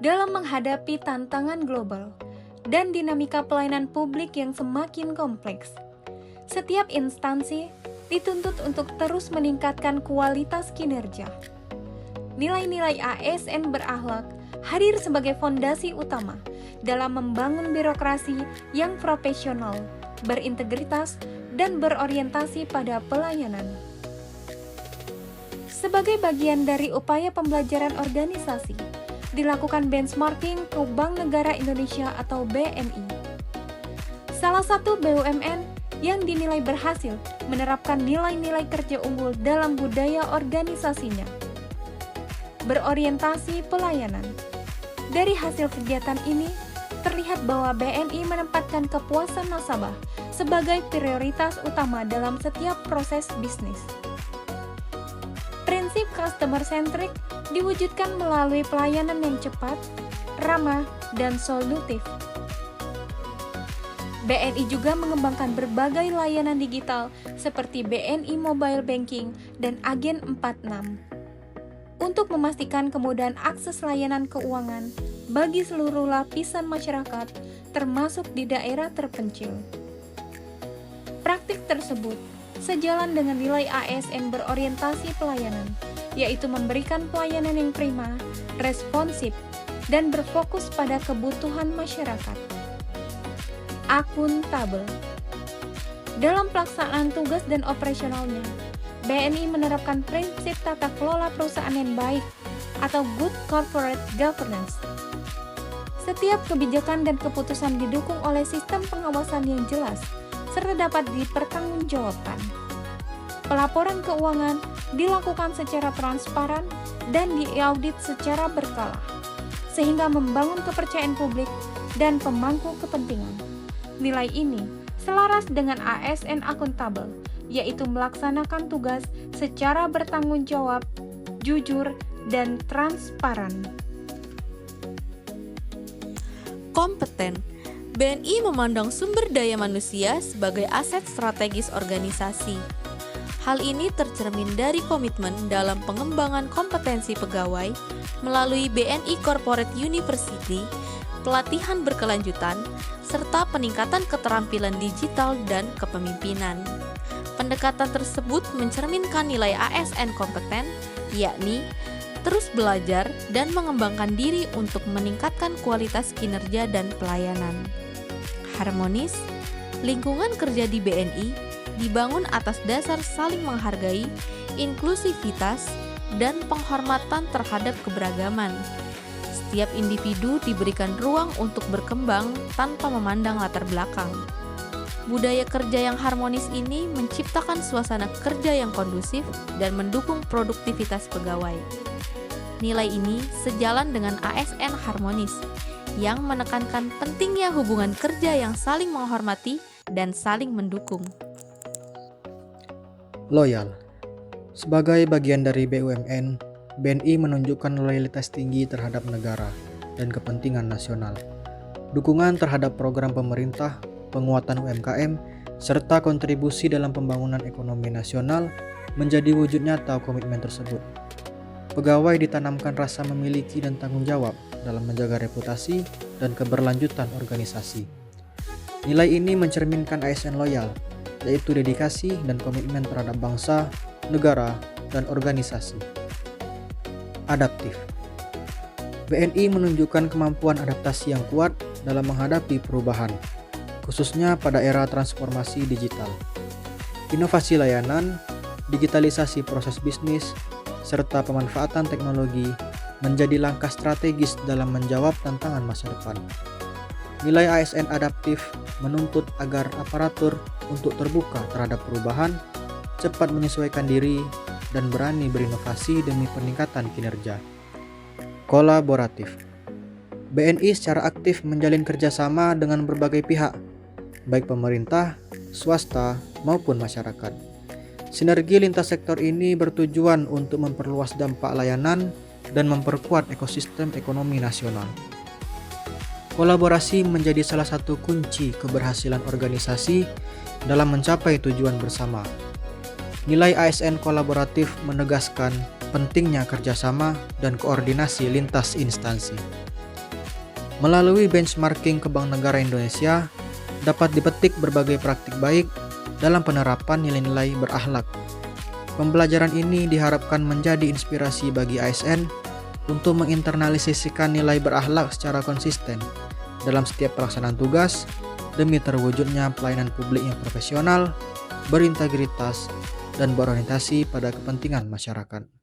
dalam menghadapi tantangan global dan dinamika pelayanan publik yang semakin kompleks. Setiap instansi dituntut untuk terus meningkatkan kualitas kinerja. Nilai-nilai ASN berakhlak hadir sebagai fondasi utama dalam membangun birokrasi yang profesional, berintegritas, dan berorientasi pada pelayanan. Sebagai bagian dari upaya pembelajaran organisasi, dilakukan benchmarking ke Bank Negara Indonesia atau BNI. Salah satu BUMN yang dinilai berhasil menerapkan nilai-nilai kerja unggul dalam budaya organisasinya. Berorientasi pelayanan. Dari hasil kegiatan ini, terlihat bahwa BNI menempatkan kepuasan nasabah sebagai prioritas utama dalam setiap proses bisnis. Prinsip customer centric diwujudkan melalui pelayanan yang cepat, ramah, dan solutif. BNI juga mengembangkan berbagai layanan digital seperti BNI Mobile Banking dan Agen 46 untuk memastikan kemudahan akses layanan keuangan bagi seluruh lapisan masyarakat, termasuk di daerah terpencil. Praktik tersebut sejalan dengan nilai ASN berorientasi pelayanan, yaitu memberikan pelayanan yang prima, responsif, dan berfokus pada kebutuhan masyarakat. Akuntabel. Dalam pelaksanaan tugas dan operasionalnya, BNI menerapkan prinsip tata kelola perusahaan yang baik atau good corporate governance. Setiap kebijakan dan keputusan didukung oleh sistem pengawasan yang jelas serta dapat dipertanggungjawabkan. Pelaporan keuangan dilakukan secara transparan dan diaudit secara berkala, sehingga membangun kepercayaan publik dan pemangku kepentingan. Nilai ini selaras dengan ASN akuntabel, yaitu melaksanakan tugas secara bertanggung jawab, jujur, dan transparan. Kompeten. BNI memandang sumber daya manusia sebagai aset strategis organisasi. Hal ini tercermin dari komitmen dalam pengembangan kompetensi pegawai melalui BNI Corporate University, pelatihan berkelanjutan, serta peningkatan keterampilan digital dan kepemimpinan. Pendekatan tersebut mencerminkan nilai ASN kompeten, yakni terus belajar dan mengembangkan diri untuk meningkatkan kualitas kinerja dan pelayanan. Harmonis, lingkungan kerja di BNI dibangun atas dasar saling menghargai, inklusivitas, dan penghormatan terhadap keberagaman. Setiap individu diberikan ruang untuk berkembang tanpa memandang latar belakang. Budaya kerja yang harmonis ini menciptakan suasana kerja yang kondusif dan mendukung produktivitas pegawai. Nilai ini sejalan dengan ASN harmonis yang menekankan pentingnya hubungan kerja yang saling menghormati dan saling mendukung. Loyal. Sebagai bagian dari BUMN, BNI menunjukkan loyalitas tinggi terhadap negara dan kepentingan nasional. Dukungan terhadap program pemerintah, penguatan UMKM, serta kontribusi dalam pembangunan ekonomi nasional menjadi wujud nyata komitmen tersebut. Pegawai ditanamkan rasa memiliki dan tanggung jawab dalam menjaga reputasi dan keberlanjutan organisasi. Nilai ini mencerminkan ASN loyal, yaitu dedikasi dan komitmen terhadap bangsa, negara, dan organisasi. Adaptif. BNI menunjukkan kemampuan adaptasi yang kuat dalam menghadapi perubahan, khususnya pada era transformasi digital. Inovasi layanan, digitalisasi proses bisnis, serta pemanfaatan teknologi menjadi langkah strategis dalam menjawab tantangan masa depan. Nilai ASN adaptif menuntut agar aparatur untuk terbuka terhadap perubahan, cepat menyesuaikan diri, dan berani berinovasi demi peningkatan kinerja. Kolaboratif. BNI secara aktif menjalin kerjasama dengan berbagai pihak, baik pemerintah, swasta, maupun masyarakat. Sinergi lintas sektor ini bertujuan untuk memperluas dampak layanan dan memperkuat ekosistem ekonomi nasional. Kolaborasi menjadi salah satu kunci keberhasilan organisasi dalam mencapai tujuan bersama. Nilai ASN kolaboratif menegaskan pentingnya kerjasama dan koordinasi lintas instansi. Melalui benchmarking ke Bank Negara Indonesia, dapat dipetik berbagai praktik baik dalam penerapan nilai-nilai berakhlak. Pembelajaran ini diharapkan menjadi inspirasi bagi ASN untuk menginternalisasikan nilai berakhlak secara konsisten dalam setiap pelaksanaan tugas demi terwujudnya pelayanan publik yang profesional, berintegritas, dan berorientasi pada kepentingan masyarakat.